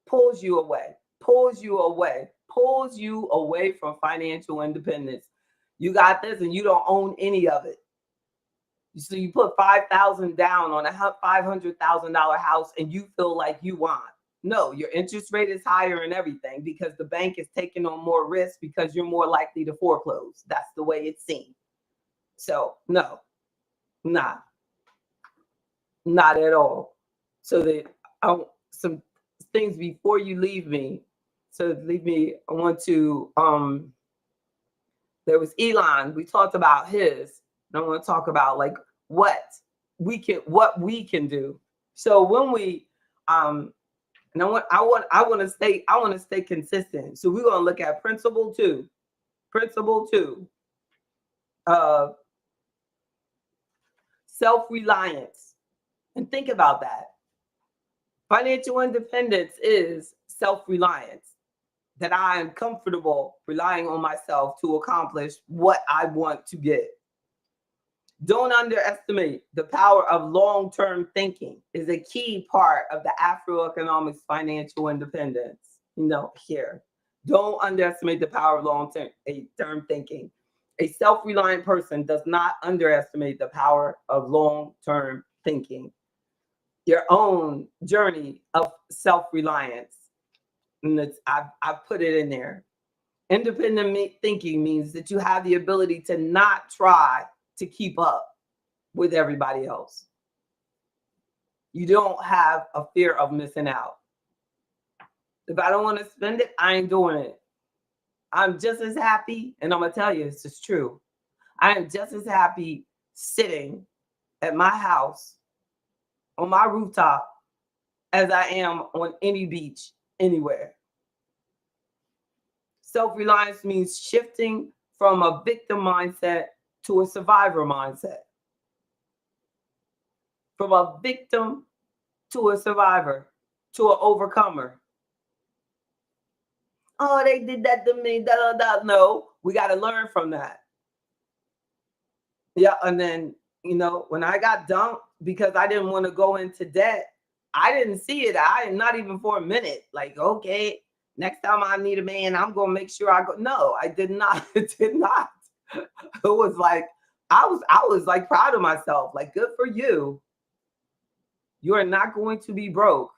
pulls you away, pulls you away, pulls you away from financial independence. You got this and you don't own any of it. So you put $5,000 down on a $500,000 house and you feel like you won. No, your interest rate is higher and everything because the bank is taking on more risk because you're more likely to foreclose. That's the way it's seen. So no, not at all. So that some things before you leave me, So leave me, I want to, there was Elon, we talked about his, and I want to talk about like what we can do. So when we, and I want to stay consistent. So we're going to look at principle two, uh, self-reliance. And think about that. Financial independence is self-reliance, that I am comfortable relying on myself to accomplish what I want to get. Don't underestimate the power of long-term thinking is a key part of the Afroeconomics financial independence. Here. Don't underestimate the power of long-term thinking. A self-reliant person does not underestimate the power of long-term thinking. Your own journey of self-reliance. And I've put it in there. Independent thinking means that you have the ability to not try to keep up with everybody else. You don't have a fear of missing out. If I don't want to spend it, I ain't doing it. I'm just as happy, and I'm going to tell you, this is true. I am just as happy sitting at my house on my rooftop as I am on any beach anywhere. Self-reliance means shifting from a victim mindset to a survivor mindset. From a victim to a survivor, to an overcomer. Oh, they did that to me. Da, da, da. No, we got to learn from that. Yeah, and then, when I got dumped because I didn't want to go into debt, I didn't see it. Not even for a minute. Like, okay, next time I need a man, I'm going to make sure I go. No, I did not. It did not. It was like, I was like proud of myself. Like, good for you. You are not going to be broke.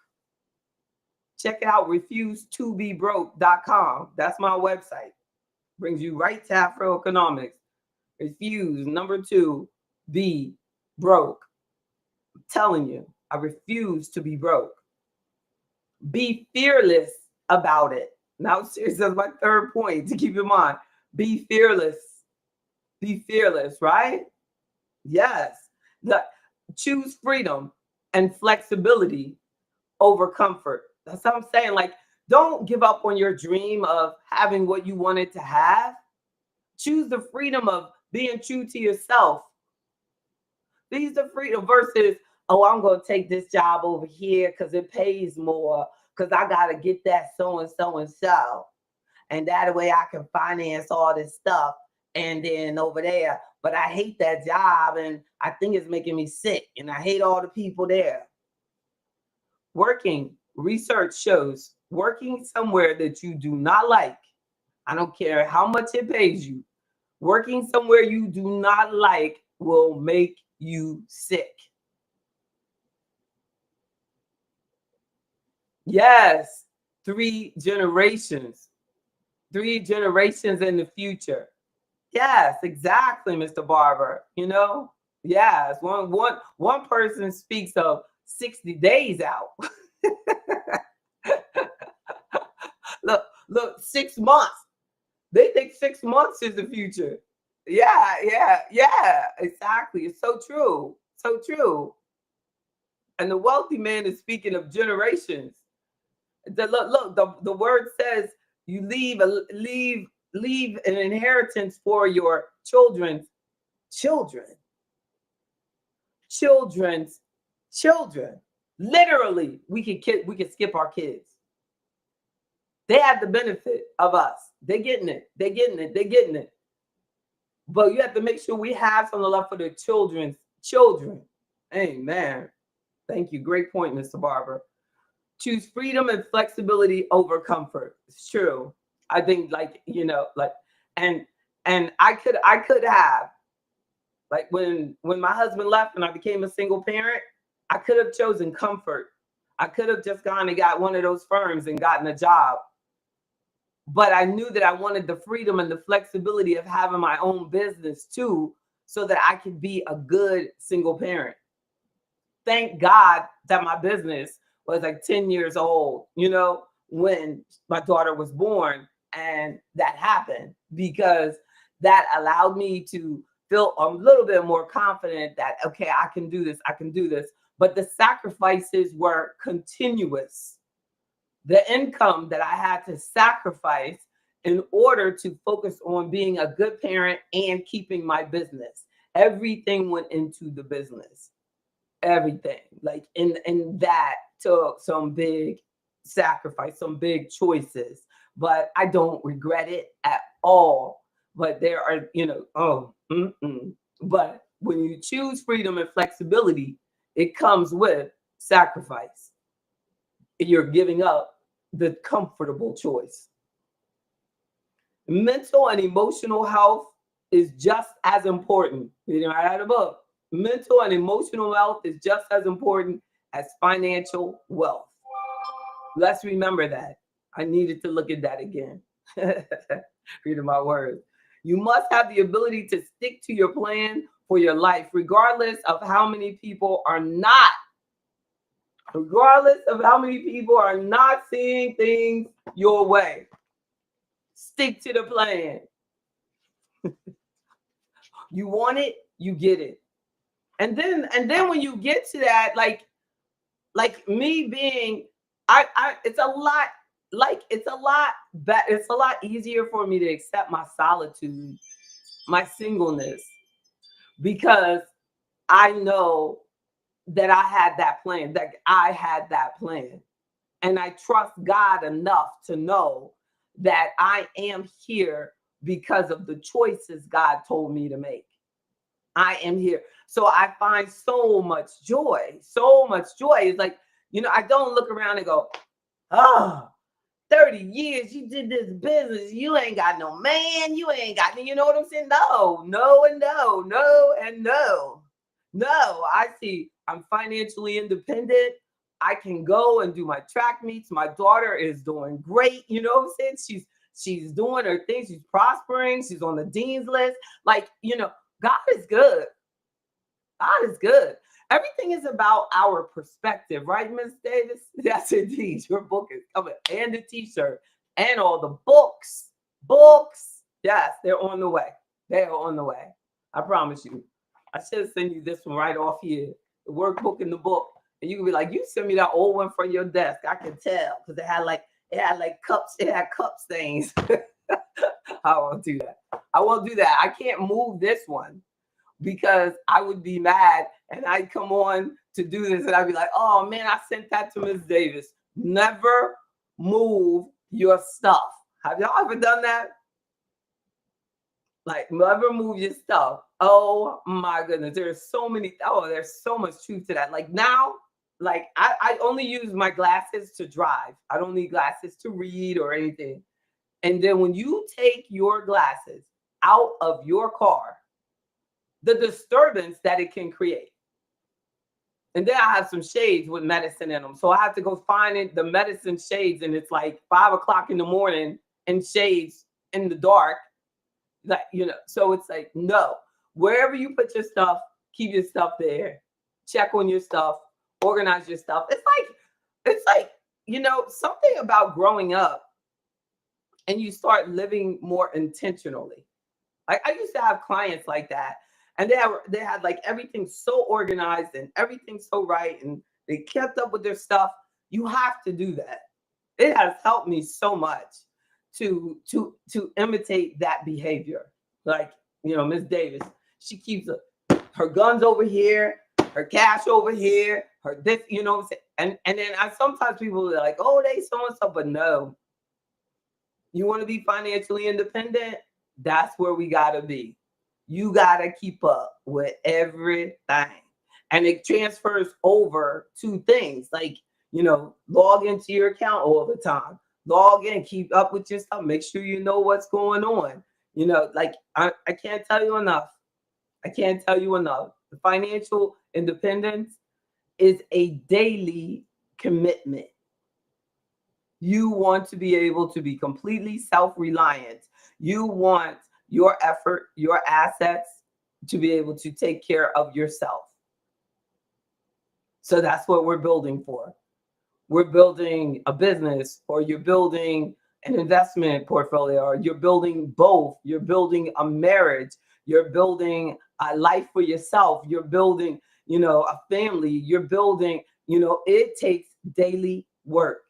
Check out refusetobebroke.com. That's my website. Brings you right to Afroeconomics. Refuse, number 2, be broke. I'm telling you, I refuse to be broke. Be fearless about it. Now, seriously, that's my third point to keep in mind. Be fearless. Be fearless, right? Yes. Choose freedom and flexibility over comfort. That's what I'm saying. Like, don't give up on your dream of having what you wanted to have. Choose the freedom of being true to yourself. These are freedom versus, oh, I'm going to take this job over here because it pays more, because I got to get that so and so and so. And that way I can finance all this stuff. And then over there, but I hate that job and I think it's making me sick and I hate all the people there. Research shows working somewhere that you do not like, I don't care how much it pays you, working somewhere you do not like will make you sick. Yes, 3 generations. 3 generations in the future. Yes, exactly, Mr. Barber. Yes, one person speaks of 60 days out. Look, 6 months. They think 6 months is the future. Yeah, exactly. It's so true. So true. And the wealthy man is speaking of generations. The word says you leave an inheritance for your children's children's children. Literally, we can skip our kids. They have the benefit of us. They're getting it. But you have to make sure we have some love for the children's children. Amen. Thank you. Great point, Mr. Barber. Choose freedom and flexibility over comfort. It's true. I think and I could have, like, when my husband left and I became a single parent, I could have chosen comfort. I could have just gone and got one of those firms and gotten a job. But I knew that I wanted the freedom and the flexibility of having my own business too, so that I could be a good single parent. Thank God that my business was like 10 years old, when my daughter was born and that happened, because that allowed me to feel a little bit more confident that, okay, I can do this, I can do this. But the sacrifices were continuous. The income that I had to sacrifice in order to focus on being a good parent and keeping my business. Everything went into the business. Everything. Like in that took some big sacrifice, some big choices. But I don't regret it at all. But there are, but when you choose freedom and flexibility, it comes with sacrifice. You're giving up the comfortable choice. Mental and emotional health is just as important. Reading right out of the book. Mental and emotional health is just as important as financial wealth. Let's remember that. I needed to look at that again. Reading my words. You must have the ability to stick to your plan for your life, regardless of how many people are not seeing things your way. Stick to the plan. You want it, you get it. And then when you get to that, like me being, it's a lot easier for me to accept my solitude, my singleness, because I know that I had that plan, and I trust God enough to know that I am here because of the choices God told me to make. I am here. So I find so much joy. It's like, I don't look around and go, oh, 30 years you did this business. You ain't got no man. You ain't got, you know what I'm saying? No, and no. No, I see I'm financially independent. I can go and do my track meets. My daughter is doing great. You know what I'm saying? She's doing her thing. She's prospering. She's on the dean's list. Like, God is good. God is good. Everything is about our perspective, right, Ms. Davis? Yes, indeed. Your book is coming, and the t-shirt, and all the books. Yes, they're on the way. They are on the way. I promise you. I should send you this one right off here. The workbook and the book. And you can be like, you send me that old one from your desk. I can tell. Because it had cups, it had cup stains. I won't do that. I can't move this one because I would be mad and I'd come on to do this and I'd be like, oh man, I sent that to Ms. Davis. Never move your stuff. Have y'all ever done that? Like, never move your stuff. Oh my goodness. There's so much truth to that. Like now, like I only use my glasses to drive. I don't need glasses to read or anything. And then when you take your glasses out of your car, the disturbance that it can create. And then I have some shades with medicine in them. So I have to go find the medicine shades, and it's like 5 o'clock in the morning and shades in the dark. Like, so it's like, no, wherever you put your stuff, keep your stuff there. Check on your stuff, organize your stuff. It's like, something about growing up and you start living more intentionally. Like I used to have clients like that, and they had like everything so organized and everything so right, and they kept up with their stuff. You have to do that. It has helped me so much to imitate that behavior. Like, Miss Davis, she keeps her guns over here, her cash over here, her this, what I'm saying? And then sometimes people are like, oh, they so and so, but no. You want to be financially independent? That's where we gotta be. You gotta keep up with everything. And it transfers over to things like, log into your account all the time. Log in, keep up with your stuff. Make sure you know what's going on. Like I can't tell you enough. The financial independence is a daily commitment. You want to be able to be completely self-reliant. You want your effort, your assets to be able to take care of yourself. So that's what we're building for. we're building a business, or you're building an investment portfolio, or you're building both. You're building a marriage, you're building a life for yourself, you're building, a family, you're building, it takes daily work.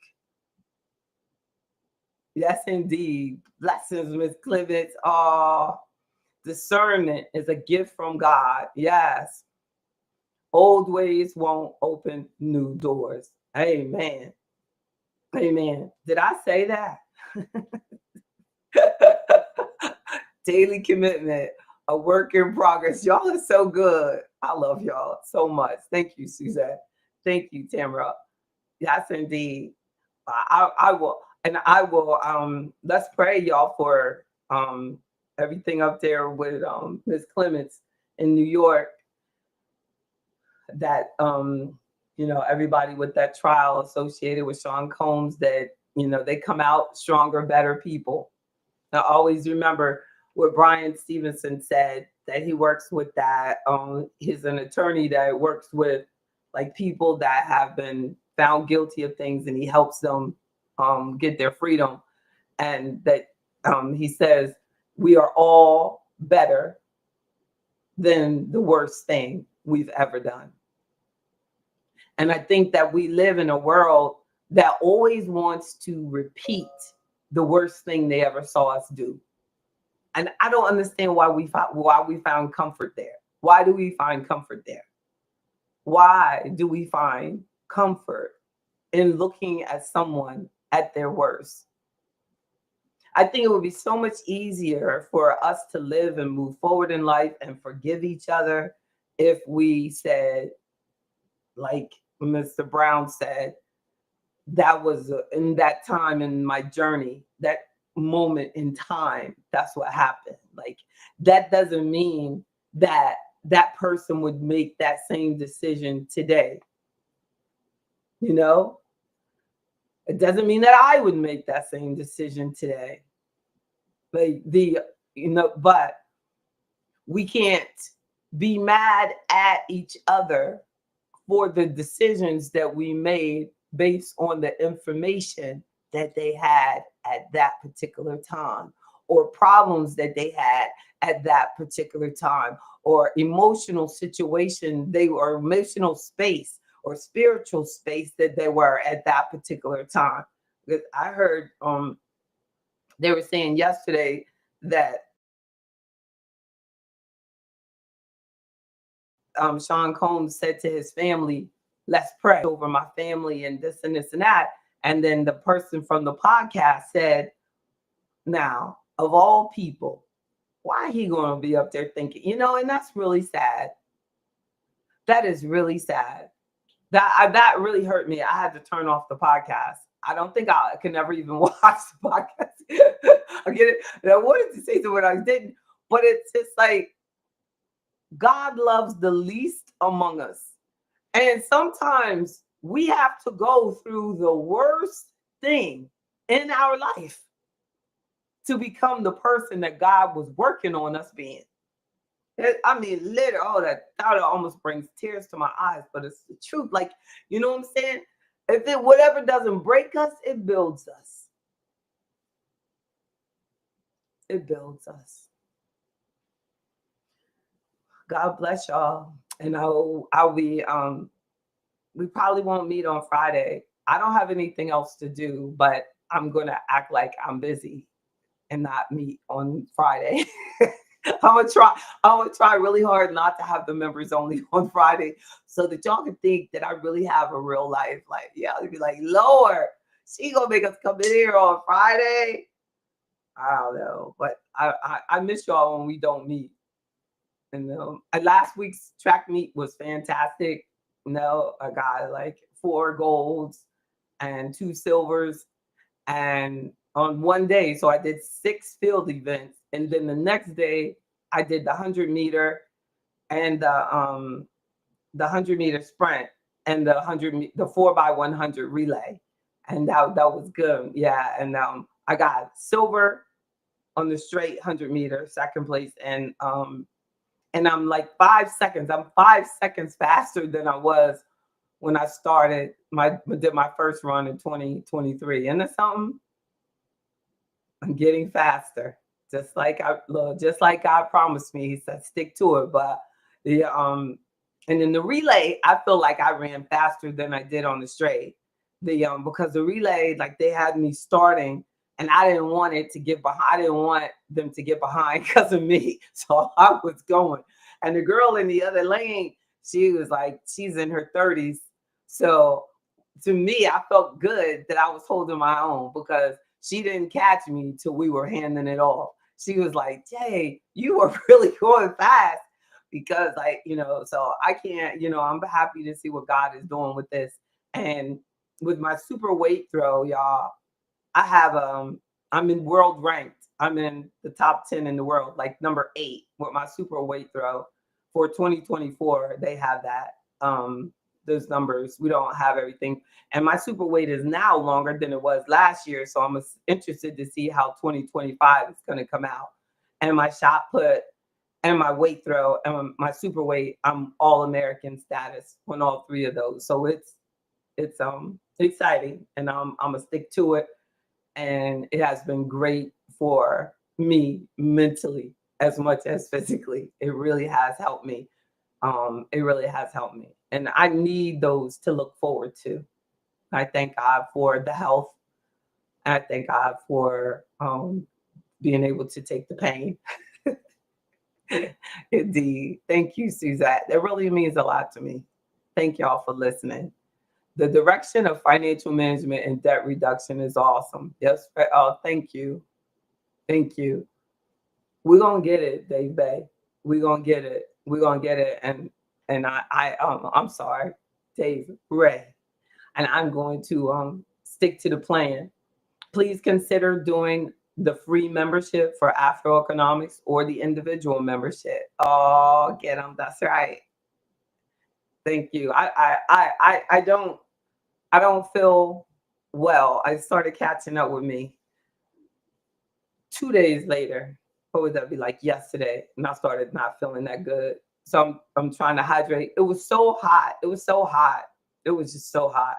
Yes, indeed. Blessings, Miss Clivets. Oh, discernment is a gift from God. Yes. Old ways won't open new doors. Amen. Amen. Did I say that? Daily commitment, a work in progress. Y'all are so good. I love y'all so much. Thank you, Suzette. Thank you, Tamara. Yes, indeed. I will, and I will. Let's pray, y'all, for everything up there with Miss Clements in New York. That everybody with that trial associated with Sean Combs, that they come out stronger, better people. Now, always remember what Brian Stevenson said, that he works with that. He's an attorney that works with like people that have been found guilty of things, and he helps them get their freedom. And that he says we are all better than the worst thing we've ever done. And I think that we live in a world that always wants to repeat the worst thing they ever saw us do. And I don't understand why we found comfort there. Why do we find comfort there? Why do we find comfort in looking at someone at their worst? I think it would be so much easier for us to live and move forward in life and forgive each other if we said, like Mr. Brown said, that was in that time in my journey, that moment in time, that's what happened. Like, that doesn't mean that that person would make that same decision today. It doesn't mean that I would make that same decision today. But we can't be mad at each other for the decisions that we made based on the information that they had at that particular time, or problems that they had at that particular time, or emotional situation or emotional space or spiritual space that they were at that particular time. Because I heard they were saying yesterday that Sean Combs said to his family, let's pray over my family and this and this and that. And then the person from the podcast said, now, of all people, why he going to be up there thinking, and that's really sad. That is really sad. That really hurt me. I had to turn off the podcast. I don't think I can ever even watch the podcast. I get it. And I wanted to say something, I didn't. But it's just like, God loves the least among us. And sometimes we have to go through the worst thing in our life to become the person that God was working on us being. I mean, literally, that thought almost brings tears to my eyes, but it's the truth. Like, you know what I'm saying? Whatever doesn't break us, it builds us. It builds us. God bless y'all. And I'll be we probably won't meet on Friday. I don't have anything else to do, but I'm gonna act like I'm busy and not meet on Friday. I'm gonna try really hard not to have the members only on Friday, so that y'all can think that I really have a real life. Like, yeah, I'll be like, Lord, she gonna make us come in here on Friday. I don't know, but I miss y'all when we don't meet. And last week's track meet was fantastic. I got like 4 golds and 2 silvers, and on one day, so I did 6 field events, and then the next day I did the 100-meter and the 100-meter sprint and the 4x100 relay, and that was good. Yeah, and I got silver on the straight 100-meter, second place, and I'm like 5 seconds. I'm 5 seconds faster than I was when I started did my first run in 2023. And it's something, I'm getting faster. Just like God promised me. He said, stick to it. But the and in the relay, I feel like I ran faster than I did on the straight. Because the relay, like they had me starting and I didn't want it to get behind. I didn't want them to get behind because of me. So I was going. And the girl in the other lane, she was like, she's in her 30s. So to me, I felt good that I was holding my own because she didn't catch me till we were handing it off. She was like, Jay, you are really going fast because so I can't, I'm happy to see what God is doing with this. And with my super weight throw, y'all, I have I'm in world ranked. I'm in the top 10 in the world, like number 8 with my super weight throw for 2024. They have that. Those numbers. We don't have everything. And my super weight is now longer than it was last year. So I'm interested to see how 2025 is going to come out. And my shot put and my weight throw and my super weight, I'm all American status on all 3 of those. So it's exciting, and I'm gonna stick to it. And it has been great for me mentally as much as physically. It really has helped me. It really has helped me. And I need those to look forward to. I thank God for the health. I thank God for being able to take the pain. Indeed. Thank you, Suzette. That really means a lot to me. Thank y'all for listening. The direction of financial management and debt reduction is awesome. Yes. Oh, thank you. Thank you. We're gonna get it, Dave Bay. We're gonna get it. We're gonna get it. And I'm sorry, Dave Ray. And I'm going to stick to the plan. Please consider doing the free membership for Afro Economics or the individual membership. Oh, get them. That's right. Thank you. I don't feel well. I started catching up with me 2 days later. What would that be like yesterday? And I started not feeling that good. So I'm trying to hydrate. It was so hot. It was so hot. It was just so hot.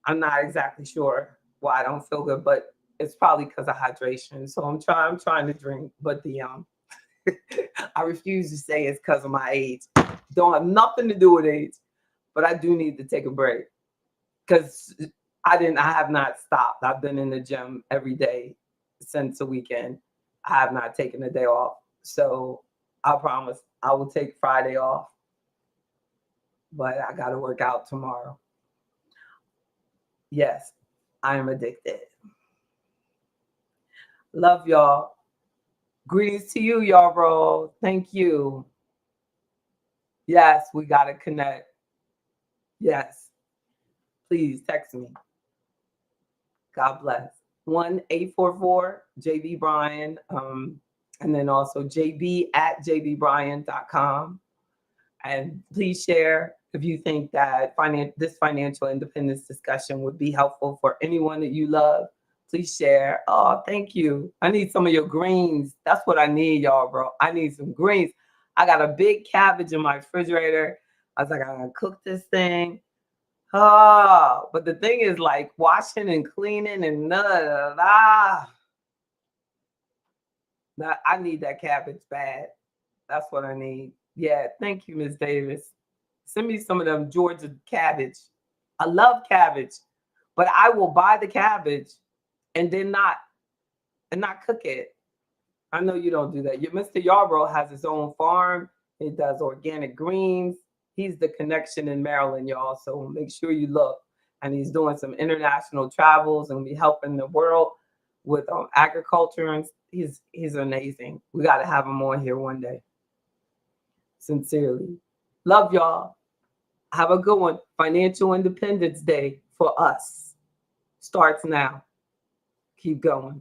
I'm not exactly sure why I don't feel good, but it's probably because of hydration. So I'm trying to drink, but I refuse to say it's because of my age. Don't have nothing to do with age, but I do need to take a break because I have not stopped. I've been in the gym every day since the weekend. I have not taken a day off. So I promise I will take Friday off, but I got to work out tomorrow. Yes, I am addicted. Love y'all. Greetings to you, y'all, bro. Thank you. Yes, we got to connect. Yes. Please text me. God bless. 1-844 JB Bryan. And then also jb@jbbryan.com. And please share if you think that this financial independence discussion would be helpful for anyone that you love. Please share. Oh, thank you. I need some of your greens. That's what I need, y'all, bro. I need some greens. I got a big cabbage in my refrigerator. I was like, I'm gonna cook this thing. Oh, but the thing is, like, washing and cleaning and I need that cabbage bad. That's what I need. Yeah, thank you, Miss Davis. Send me some of them Georgia cabbage. I love cabbage, but I will buy the cabbage and then not cook it. I know you don't do that. Mr. Yarbrough has his own farm. He does organic greens. He's the connection in Maryland, y'all. So make sure you look. And he's doing some international travels and be helping the world with agriculture. And he's amazing. We got to have him on here one day. Sincerely. Love y'all. Have a good one. Financial Independence Day for us starts now. Keep going.